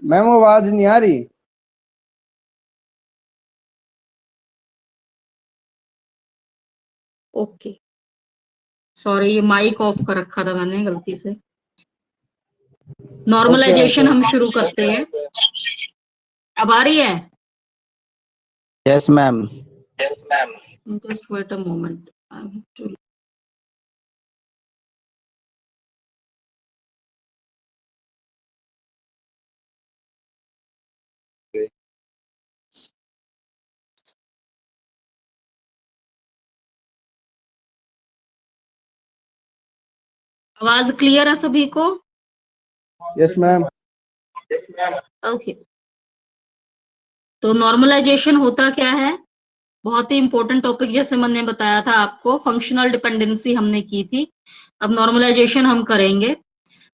Ma'am आवाज नहीं आ रही। ओके, सॉरी, ये माइक ऑफ कर रखा था मैंने गलती से। नॉर्मलाइजेशन हम शुरू करते हैं। अब आ रही है? Yes ma'am. Just wait a moment, I have to. आवाज क्लियर है सभी को? Yes ma'am. ओके, तो नॉर्मलाइजेशन होता क्या है? बहुत ही इंपॉर्टेंट टॉपिक, जैसे मैंने बताया था आपको, फंक्शनल डिपेंडेंसी हमने की थी। अब नॉर्मलाइजेशन हम करेंगे।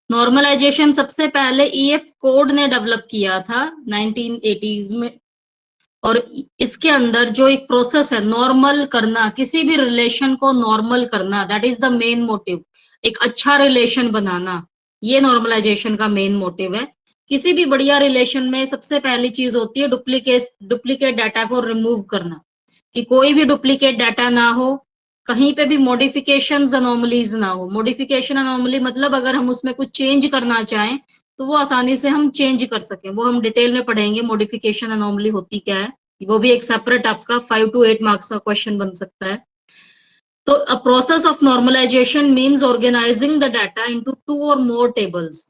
नॉर्मलाइजेशन सबसे पहले ईएफ कोड ने डेवलप किया था 1980s में, और इसके अंदर जो एक प्रोसेस है नॉर्मल करना, किसी भी रिलेशन को नॉर्मल करना, that is the main motive. एक अच्छा रिलेशन बनाना, ये नॉर्मलाइजेशन का मेन मोटिव है। किसी भी बढ़िया रिलेशन में सबसे पहली चीज होती है डुप्लीकेट डाटा को रिमूव करना, कि कोई भी डुप्लीकेट डाटा ना हो, कहीं पे भी मॉडिफिकेशन अनोमलीज ना हो। मॉडिफिकेशन अनोमली मतलब अगर हम उसमें कुछ चेंज करना चाहें तो वो आसानी से हम चेंज कर सकें, वो हम डिटेल में पढ़ेंगे मॉडिफिकेशन अनोमली होती क्या है। वो भी एक सेपरेट आपका 5 to 8 मार्क्स का क्वेश्चन बन सकता है। तो a process of normalisation means organising the data into 2 or more tables.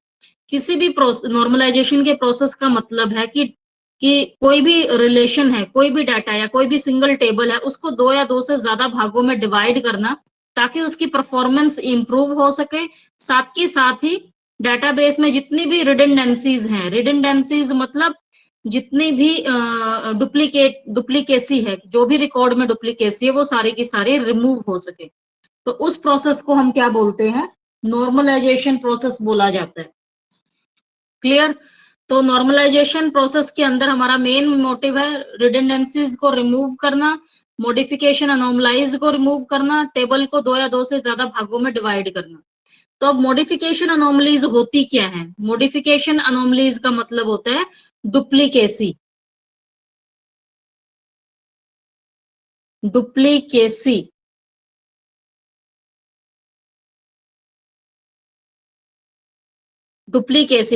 किसी भी नॉर्मलाइजेशन के प्रोसेस का मतलब है कि कोई भी रिलेशन है, कोई भी डाटा या कोई भी सिंगल टेबल है, उसको 2 या 2 से ज्यादा भागों में डिवाइड करना, ताकि उसकी परफॉर्मेंस इंप्रूव हो सके। साथ ही डाटाबेस में जितनी भी रिडंडेंसीज हैं, रिडंडेंसीज मतलब जितनी भी डुप्लीकेसी है, जो भी रिकॉर्ड में डुप्लीकेसी है, वो सारी की सारी रिमूव हो सके। तो उस प्रोसेस को हम क्या बोलते हैं? नॉर्मलाइजेशन प्रोसेस बोला जाता है। क्लियर? तो नॉर्मलाइजेशन प्रोसेस के अंदर हमारा मेन मोटिव है रिडंडेंसीज को रिमूव करना, मॉडिफिकेशन अनोमलाइज को रिमूव करना, टेबल को 2 या 2 से ज्यादा भागों में डिवाइड करना। तो अब मॉडिफिकेशन अनोमलीज होती क्या है? मॉडिफिकेशन अनोमलीज का मतलब होता है डुप्लीकेसी। डुप्लीकेसी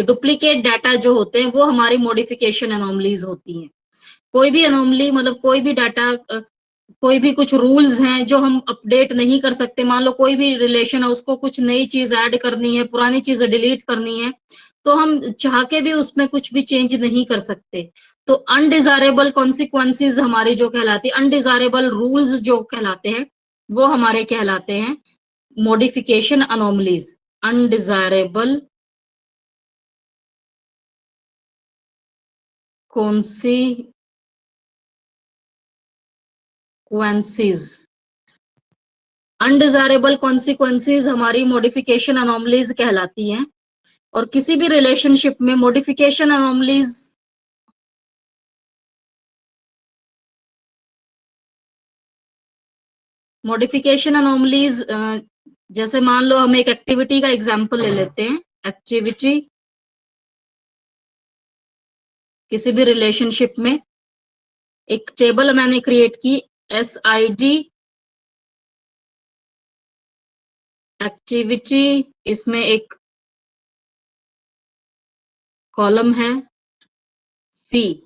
डुप्लीकेट डाटा जो होते हैं वो हमारी मॉडिफिकेशन अनोमलीज होती हैं। कोई भी अनोमली मतलब कोई भी डाटा, कोई भी कुछ रूल्स हैं जो हम अपडेट नहीं कर सकते। मान लो कोई भी रिलेशन है, उसको कुछ नई चीज ऐड करनी है, पुरानी चीज डिलीट करनी है, तो हम चाह के भी उसमें कुछ भी चेंज नहीं कर सकते। तो अनडिजायरेबल कॉन्सिक्वेंसेज हमारी जो कहलाती है, अनडिजायरेबल रूल्स जो कहलाते हैं, वो हमारे कहलाते हैं modification anomalies. Undesirable consequences, undesirable consequences हमारी मॉडिफिकेशन अनोमलीज कहलाती हैं। और किसी भी रिलेशनशिप में मॉडिफिकेशन अनोमलीज, जैसे मान लो हम एक एक्टिविटी का एग्जांपल ले लेते हैं। एक्टिविटी किसी भी रिलेशनशिप में एक टेबल मैंने क्रिएट की, SID एक्टिविटी, इसमें एक कॉलम है फी,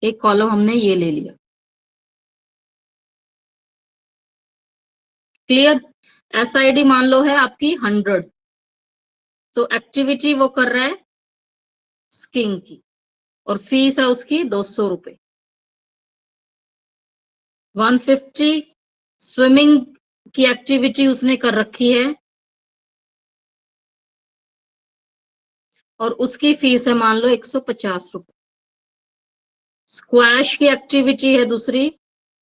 एक कॉलम हमने ये ले लिया। क्लियर? SID मान लो है आपकी 100, तो एक्टिविटी वो कर रहा है स्कीइंग की, और फीस है उसकी 200 रुपए। 150 स्विमिंग की एक्टिविटी उसने कर रखी है, और उसकी फीस है मान लो 150 रुपए। स्क्वैश की एक्टिविटी है दूसरी,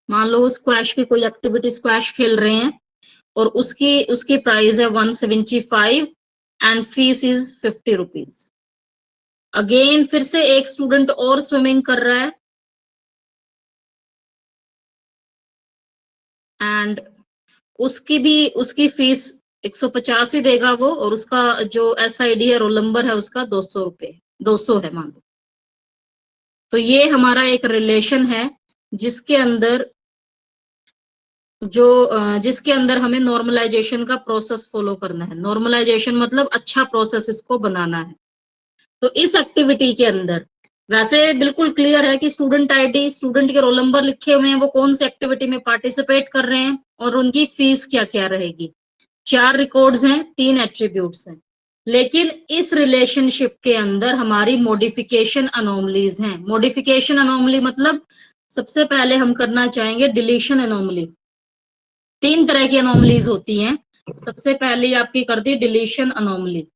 मान लो स्क्वैश की कोई एक्टिविटी, स्क्वैश खेल रहे हैं, और उसकी प्राइस है 175 and fees is 50 rupees. Again फिर से एक स्टूडेंट और स्विमिंग कर रहा है, एंड उसकी फीस 150 ही देगा वो, और उसका जो SID है, रोल नंबर है उसका 200 रुपए। 200 है मान लो। तो ये हमारा एक रिलेशन है जिसके अंदर जिसके अंदर हमें नॉर्मलाइजेशन का प्रोसेस फॉलो करना है। नॉर्मलाइजेशन मतलब अच्छा प्रोसेस इसको बनाना है। तो इस एक्टिविटी के अंदर वैसे बिल्कुल क्लियर है कि स्टूडेंट आईडी, स्टूडेंट के रोल नंबर लिखे हुए हैं, वो कौन सी एक्टिविटी में पार्टिसिपेट कर रहे हैं और उनकी फीस क्या क्या रहेगी। 4 रिकॉर्ड्स हैं, 3 एट्रीब्यूट्स हैं। लेकिन इस रिलेशनशिप के अंदर हमारी मॉडिफिकेशन अनोमलीज हैं। मॉडिफिकेशन अनोमली मतलब सबसे पहले हम करना चाहेंगे डिलीशन अनोमली। 3 तरह की अनोमलीज होती हैं। सबसे पहले आपकी कर दी डिलीशन अनोमली।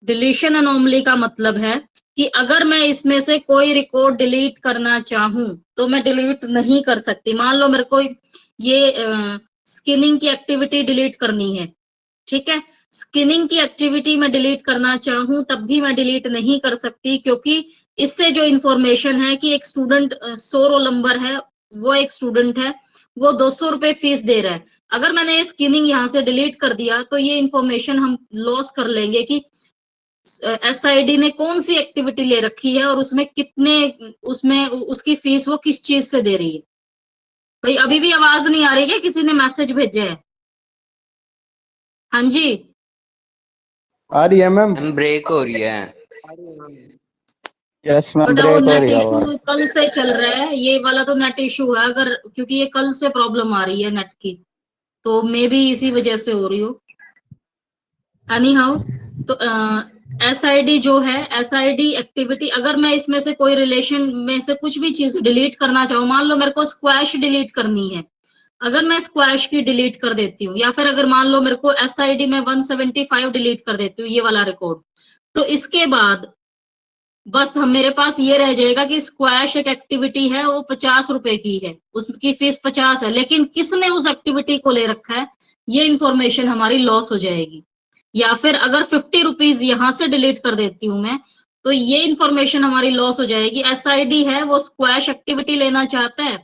डिलीशन अनोमली का मतलब है कि अगर मैं इसमें से कोई रिकॉर्ड डिलीट करना चाहूं तो मैं डिलीट नहीं कर सकती। मान लो मेरे को ये स्किनिंग की एक्टिविटी डिलीट करनी है, ठीक है। स्किनिंग की एक्टिविटी में डिलीट करना चाहूं तब भी मैं डिलीट नहीं कर सकती, क्योंकि इससे जो इंफॉर्मेशन है कि एक स्टूडेंट 100 रोल नंबर है, वो एक स्टूडेंट है, वो 200 रुपए फीस दे रहा है। अगर मैंने ये स्किनिंग यहाँ से डिलीट कर दिया तो ये इंफॉर्मेशन हम लॉस कर लेंगे कि एसआईडी ने कौन सी एक्टिविटी ले रखी है और उसमें कितने, उसमें उसकी फीस वो किस चीज से दे रही है। भाई अभी भी आवाज नहीं आ रही है? किसी ने मैसेज भेजा है? हाँ जी, आ रही है मैम। ब्रेक हो रही है। यस मैम, बट वो ब्रेक हो नेट रही है इशू आवाज। कल से चल रहा है, ये वाला तो नेट इशू है, अगर क्योंकि ये कल से प्रॉब्लम आ रही है नेट की, तो मे बी इसी वजह से हो रही हो। एनी हाउ, तो एसआईडी जो है, एसआईडी एक्टिविटी, अगर मैं इसमें से कोई रिलेशन में से कुछ भी चीज डिलीट करना चाहूँ, मान लो मेरे को स्क्वैश डिलीट करनी है, अगर मैं स्क्वैश की डिलीट कर देती हूँ, या फिर अगर मान लो मेरे को एसआईडी में 175 डिलीट कर देती हूँ, ये वाला रिकॉर्ड, तो इसके बाद बस हम मेरे पास ये रह जाएगा कि स्क्वैश एक एक्टिविटी है, वो 50 रुपए की है, उसकी फीस 50 है, लेकिन किसने उस एक्टिविटी को ले रखा है ये इंफॉर्मेशन हमारी लॉस हो जाएगी। या फिर अगर 50 रुपीज यहां से डिलीट कर देती हूँ मैं, तो ये इंफॉर्मेशन हमारी लॉस हो जाएगी। एसआईडी है, वो स्क्वैश एक्टिविटी लेना चाहता है,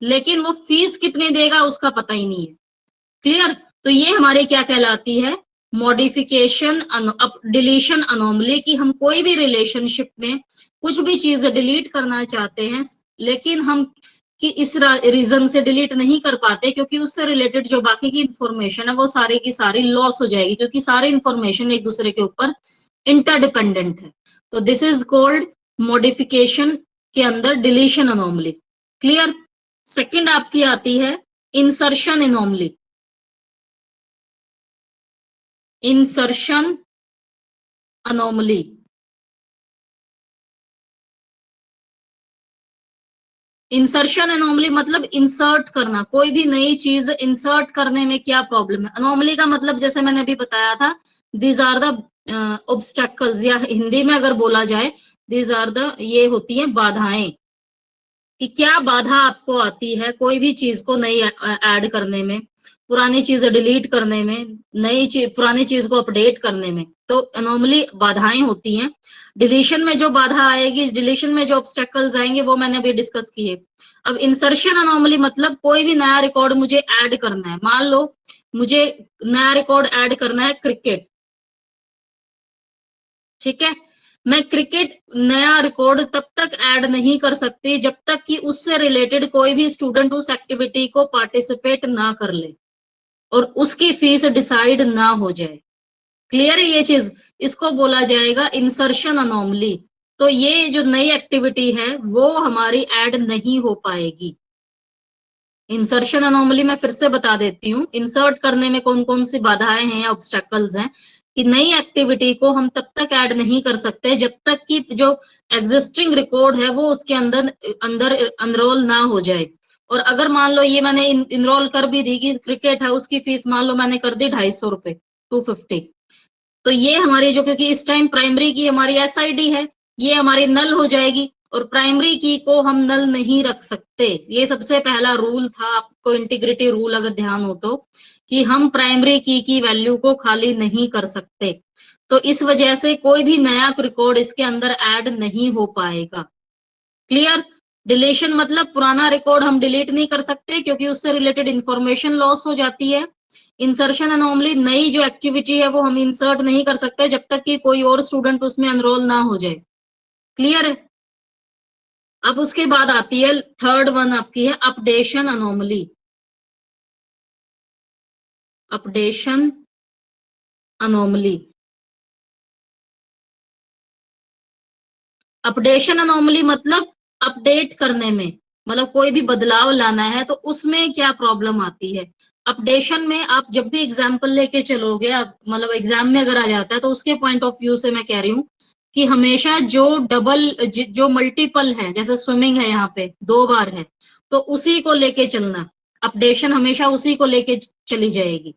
लेकिन वो फीस कितनी देगा उसका पता ही नहीं है। क्लियर? तो ये हमारी क्या कहलाती है, मॉडिफिकेशन डिलीशन अनोमली, कि हम कोई भी रिलेशनशिप में कुछ भी चीज डिलीट करना चाहते हैं, लेकिन हम कि इस रीजन से डिलीट नहीं कर पाते क्योंकि उससे रिलेटेड जो बाकी की इंफॉर्मेशन है वो सारी की सारी लॉस हो जाएगी, क्योंकि सारी इंफॉर्मेशन एक दूसरे के ऊपर इंटरडिपेंडेंट है। तो दिस इज कॉल्ड मॉडिफिकेशन के अंदर डिलीशन अनोमली। क्लियर? सेकंड आपकी आती है insertion anomaly. Insertion anomaly, insertion anomaly मतलब इंसर्ट करना, कोई भी नई चीज इंसर्ट करने में क्या प्रॉब्लम है। अनोमली का मतलब जैसे मैंने अभी बताया था, दीज आर द ऑब्स्टेकल्स, या हिंदी में अगर बोला जाए दीज आर द, ये होती है बाधाएं, कि क्या बाधा आपको आती है कोई भी चीज को नई ऐड करने में, पुरानी चीज डिलीट करने में, नई चीज पुरानी चीज को अपडेट करने में। तो अनोमली बाधाएं होती हैं। डिलीशन में जो बाधा आएगी, डिलीशन में जो ऑब्स्टेकल्स आएंगे वो मैंने अभी डिस्कस किए। अब इंसर्शन अनोमली मतलब कोई भी नया रिकॉर्ड मुझे ऐड करना है। मान लो मुझे नया रिकॉर्ड ऐड करना है क्रिकेट, ठीक है। मैं क्रिकेट नया रिकॉर्ड तब तक ऐड नहीं कर सकती जब तक कि उससे रिलेटेड कोई भी स्टूडेंट उस एक्टिविटी को पार्टिसिपेट ना कर ले और उसकी फीस डिसाइड ना हो जाए। क्लियर है ये चीज? इसको बोला जाएगा इंसर्शन अनोमली। तो ये जो नई एक्टिविटी है वो हमारी ऐड नहीं हो पाएगी। इंसर्शन अनोमली मैं फिर से बता देती हूँ, इंसर्ट करने में कौन कौन सी बाधाएं हैं या ऑब्स्टेकल्स हैं, कि नई एक्टिविटी को हम तब तक ऐड नहीं कर सकते जब तक कि जो एग्जिस्टिंग रिकॉर्ड है वो उसके अंदर अंदर एनरोल ना हो जाए। और अगर मान लो ये मैंने इनरोल कर भी दी कि क्रिकेट है, उसकी फीस मान लो मैंने कर दी 250 रुपए, 250, तो ये हमारी जो, क्योंकि इस टाइम प्राइमरी की हमारी एसआईडी है, ये हमारी नल हो जाएगी और प्राइमरी की को हम नल नहीं रख सकते। ये सबसे पहला रूल था, आपको इंटीग्रिटी रूल अगर ध्यान हो तो, कि हम प्राइमरी की वैल्यू को खाली नहीं कर सकते। तो इस वजह से कोई भी नया रिकॉर्ड इसके अंदर ऐड नहीं हो पाएगा। क्लियर? डिलीशन मतलब पुराना रिकॉर्ड हम डिलीट नहीं कर सकते क्योंकि उससे रिलेटेड इंफॉर्मेशन लॉस हो जाती है। इंसर्शन अनोमली नई जो एक्टिविटी है वो हम इंसर्ट नहीं कर सकते जब तक कि कोई और स्टूडेंट उसमें एनरोल ना हो जाए। क्लियर है? अब उसके बाद आती है थर्ड वन, आपकी है updation anomaly. Updation anomaly, updation anomaly मतलब अपडेट करने में, मतलब कोई भी बदलाव लाना है तो उसमें क्या प्रॉब्लम आती है। अपडेशन में आप जब भी एग्जाम्पल लेके चलोगे, आप मतलब एग्जाम में अगर आ जाता है तो उसके पॉइंट ऑफ व्यू से मैं कह रही हूँ कि हमेशा जो जो मल्टीपल है, जैसे स्विमिंग है यहाँ पे 2 बार है, तो उसी को लेके चलना, अपडेशन हमेशा उसी को लेके चली जाएगी।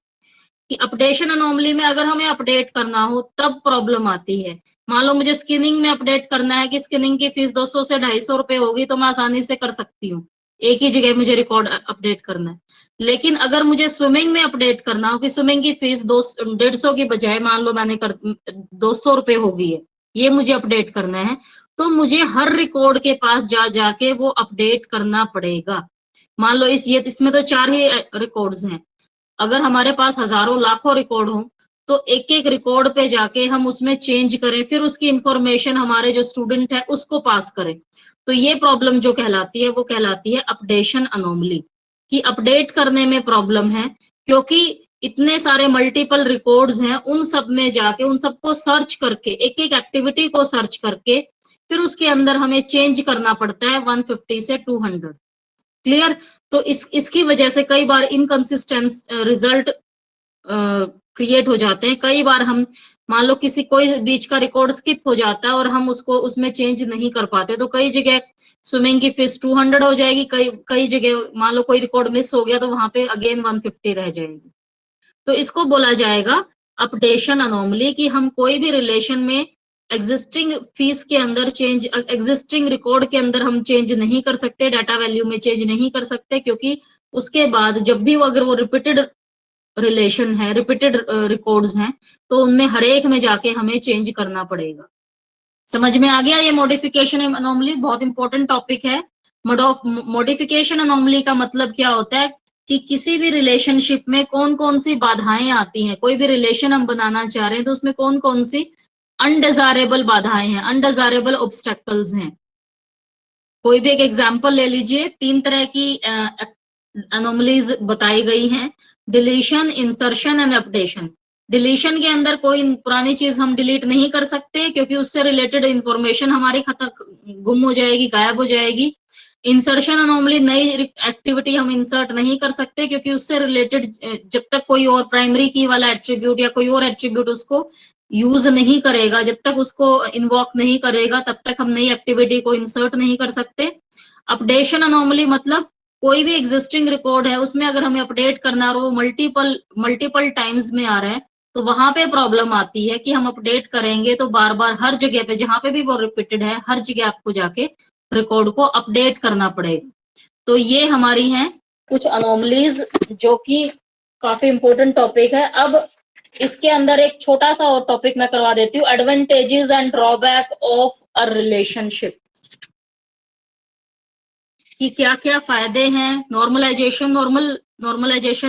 कि अपडेशन अनोमली में अगर हमें अपडेट करना हो तब प्रॉब्लम आती है। मान लो मुझे स्किनिंग में अपडेट करना है कि स्किनिंग की फीस 200 से 250 रुपए होगी, तो मैं आसानी से कर सकती हूँ, एक ही जगह मुझे रिकॉर्ड अपडेट करना है। लेकिन अगर मुझे स्विमिंग में अपडेट करना हो कि स्विमिंग की फीस 150 की बजाय मान लो मैंने 200 रुपए हो गई है, ये मुझे अपडेट करना है, तो मुझे हर रिकॉर्ड के पास जा जाके वो अपडेट करना पड़ेगा। मान लो इसमें तो 4 ही रिकॉर्ड्स हैं, अगर हमारे पास हजारों लाखों रिकॉर्ड हो तो एक एक रिकॉर्ड पे जाके हम उसमें चेंज करें, फिर उसकी इंफॉर्मेशन हमारे जो स्टूडेंट है उसको पास करें। तो ये प्रॉब्लम जो कहलाती है वो कहलाती है अपडेशन अनोमली, कि अपडेट करने में प्रॉब्लम है, क्योंकि इतने सारे मल्टीपल रिकॉर्ड्स हैं, उन सब में जाके उन सबको सर्च करके, एक एक एक्टिविटी को सर्च करके फिर उसके अंदर हमें चेंज करना पड़ता है 150 से 200। क्लियर? तो इसकी वजह से कई बार इनकंसिस्टेंट रिजल्ट क्रिएट हो जाते हैं। कई बार हम मान लो किसी कोई बीच का रिकॉर्ड स्किप हो जाता है और हम उसको उसमें चेंज नहीं कर पाते, तो कई जगह स्विमिंग की फीस 200 हो जाएगी, कई जगह मान लो कोई रिकॉर्ड मिस हो गया तो वहां पे अगेन 150 रह जाएगी। तो इसको बोला जाएगा अपडेशन अनोमली, कि हम कोई भी रिलेशन में एग्जिस्टिंग फीस के अंदर चेंज, एग्जिस्टिंग रिकॉर्ड के अंदर हम चेंज नहीं कर सकते, डाटा वैल्यू में चेंज नहीं कर सकते, क्योंकि उसके बाद जब भी अगर वो रिपीटेड रिलेशन है, रिपीटेड रिकॉर्ड्स हैं, तो उनमें हर एक में जाके हमें चेंज करना पड़ेगा। समझ में आ गया? ये मॉडिफिकेशन अनोमली बहुत इंपॉर्टेंट टॉपिक है। मॉडिफिकेशन अनोमली का मतलब क्या होता है कि किसी भी रिलेशनशिप में कौन कौन सी बाधाएं आती हैं, कोई भी रिलेशन हम बनाना चाह रहे हैं तो उसमें कौन कौन सी अनडिजायरेबल बाधाएं हैं, अनडिजायरेबल ऑब्स्टेकल्स हैं। कोई भी एक एग्जांपल ले लीजिए, 3 तरह की अनोमलीज बताई गई हैं, deletion, insertion and updation. Deletion के अंदर कोई पुरानी चीज हम डिलीट नहीं कर सकते, क्योंकि उससे रिलेटेड इंफॉर्मेशन हमारी गुम हो जाएगी, गायब हो जाएगी। इंसर्शन अनोमली, नई एक्टिविटी हम इंसर्ट नहीं कर सकते, क्योंकि उससे रिलेटेड जब तक कोई और प्राइमरी की वाला एट्रीब्यूट या कोई और एट्रीब्यूट उसको यूज नहीं करेगा, जब तक उसको इन्वॉक नहीं करेगा, तब तक हम नई एक्टिविटी को इंसर्ट नहीं कर सकते। अपडेशन अनोमली मतलब कोई भी एग्जिस्टिंग रिकॉर्ड है उसमें अगर हमें अपडेट करना और वो मल्टीपल टाइम्स में आ रहा है, तो वहां पे प्रॉब्लम आती है कि हम अपडेट करेंगे तो बार बार हर जगह पे जहां पे भी वो रिपीटेड है, हर जगह आपको जाके रिकॉर्ड को अपडेट करना पड़ेगा। तो ये हमारी हैं कुछ अनोमलीज, जो कि काफी इंपॉर्टेंट टॉपिक है। अब इसके अंदर एक छोटा सा और टॉपिक मैं करवा देती हूँ, advantages and drawback of a relationship, कि क्या क्या फायदे हैं, नॉर्मलाइजेशन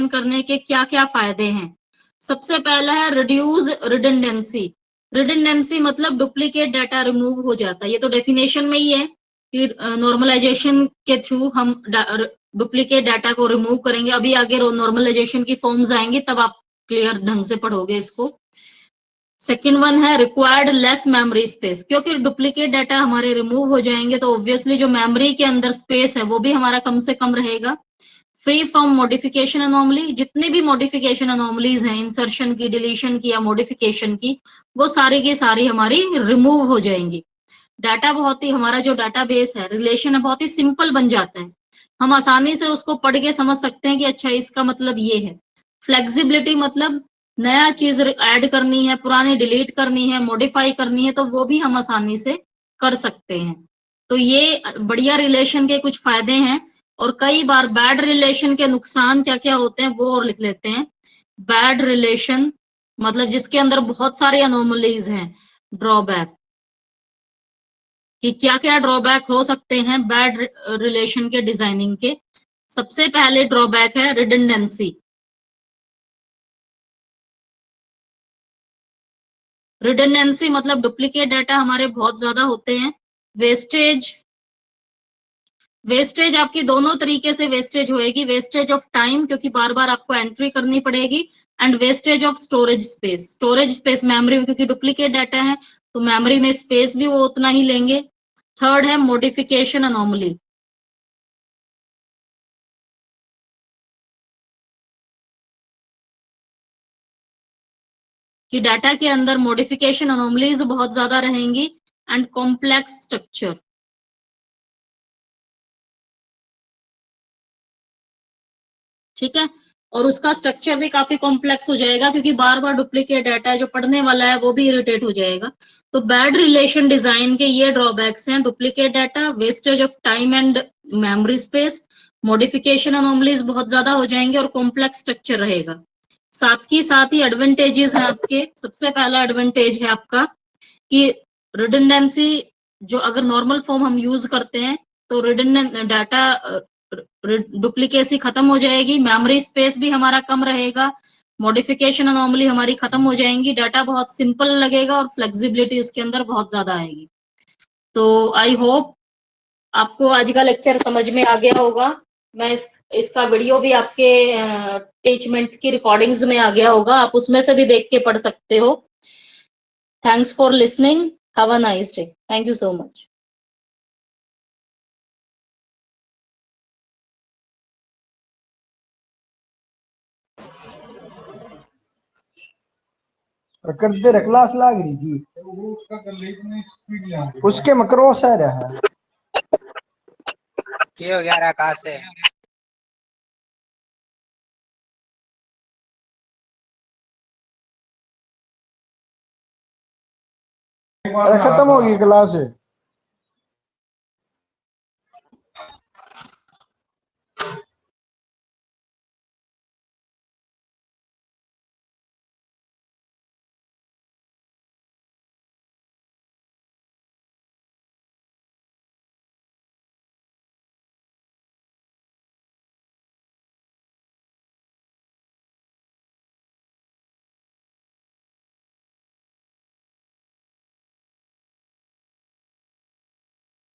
करने के क्या क्या फायदे हैं। सबसे पहला है रिड्यूस रिडंडेंसी। रिडंडेंसी मतलब डुप्लीकेट डाटा रिमूव हो जाता है, ये तो डेफिनेशन में ही है कि नॉर्मलाइजेशन के थ्रू हम डुप्लीकेट डाटा को रिमूव करेंगे। अभी आगे नॉर्मलाइजेशन की फॉर्म्स आएंगी, तब आप क्लियर ढंग से पढ़ोगे इसको। सेकेंड वन है रिक्वायर्ड लेस मेमोरी स्पेस, क्योंकि डुप्लीकेट डाटा हमारे रिमूव हो जाएंगे तो ऑब्वियसली जो मेमोरी के अंदर स्पेस है वो भी हमारा कम से कम रहेगा। फ्री फ्रॉम मॉडिफिकेशन अनोमली, जितनी भी मॉडिफिकेशन अनोमलीज हैं, इंसर्शन की, डिलीशन की या मॉडिफिकेशन की, वो सारी की सारी हमारी रिमूव हो जाएंगी। डाटा बहुत ही, हमारा जो डाटा बेस है, रिलेशन है, बहुत ही सिंपल बन जाता है, हम आसानी से उसको पढ़ के समझ सकते हैं कि अच्छा इसका मतलब ये है। फ्लेक्सिबिलिटी मतलब नया चीज ऐड करनी है, पुरानी डिलीट करनी है, मॉडिफाई करनी है, तो वो भी हम आसानी से कर सकते हैं। तो ये बढ़िया रिलेशन के कुछ फायदे हैं। और कई बार बैड रिलेशन के नुकसान क्या क्या होते हैं वो और लिख लेते हैं। बैड रिलेशन मतलब जिसके अंदर बहुत सारे अनोमलीज हैं। ड्रॉबैक, कि क्या क्या ड्रॉबैक हो सकते हैं बैड रिलेशन के डिजाइनिंग के। सबसे पहले ड्रॉबैक है रिडंडेंसी, रिडंडेंसी मतलब डुप्लीकेट डाटा हमारे बहुत ज्यादा होते हैं। वेस्टेज आपकी दोनों तरीके से वेस्टेज होएगी, वेस्टेज ऑफ टाइम क्योंकि बार बार आपको एंट्री करनी पड़ेगी, and wastage of storage space memory में, क्योंकि डुप्लीकेट डाटा है तो मेमोरी में स्पेस भी वो उतना ही लेंगे। थर्ड है मॉडिफिकेशन अनोमली, कि डाटा के अंदर मॉडिफिकेशन अनोमलीज बहुत ज्यादा रहेंगी, एंड कॉम्प्लेक्स स्ट्रक्चर। ठीक है, और उसका स्ट्रक्चर भी काफी कॉम्प्लेक्स हो जाएगा क्योंकि बार बार डुप्लीकेट डाटा है, जो पढ़ने वाला है वो भी इरिटेट हो जाएगा। तो बैड रिलेशन डिजाइन के ये ड्रॉबैक्स हैं, duplicate data, wastage of time and memory space, modification anomalies बहुत ज्यादा हो जाएंगे और कॉम्प्लेक्स स्ट्रक्चर रहेगा। साथ ही एडवांटेजेस हैं आपके। सबसे पहला एडवांटेज है आपका कि रिडंडेंसी, जो अगर नॉर्मल फॉर्म हम यूज करते हैं तो रिडंडेंट डाटा डुप्लीकेसी खत्म हो जाएगी, मेमोरी स्पेस भी हमारा कम रहेगा, मॉडिफिकेशन अनोमली हमारी खत्म हो जाएंगी, डाटा बहुत सिंपल लगेगा और फ्लेक्सिबिलिटी उसके अंदर बहुत ज्यादा आएगी। तो आई होप आपको आज का लेक्चर समझ में आ गया होगा। मैं इसका वीडियो भी आपके अटैचमेंट की रिकॉर्डिंग्स में आ गया होगा, आप उसमें से भी देख के पढ़ सकते हो। Thanks for listening, have a nice day, thank you so much. करते रहे क्लास लाग रही थी उसके में क्रॉस आ रहा है क्या हो गया रहा कहाँ से? अरे खत्म होगी क्लास।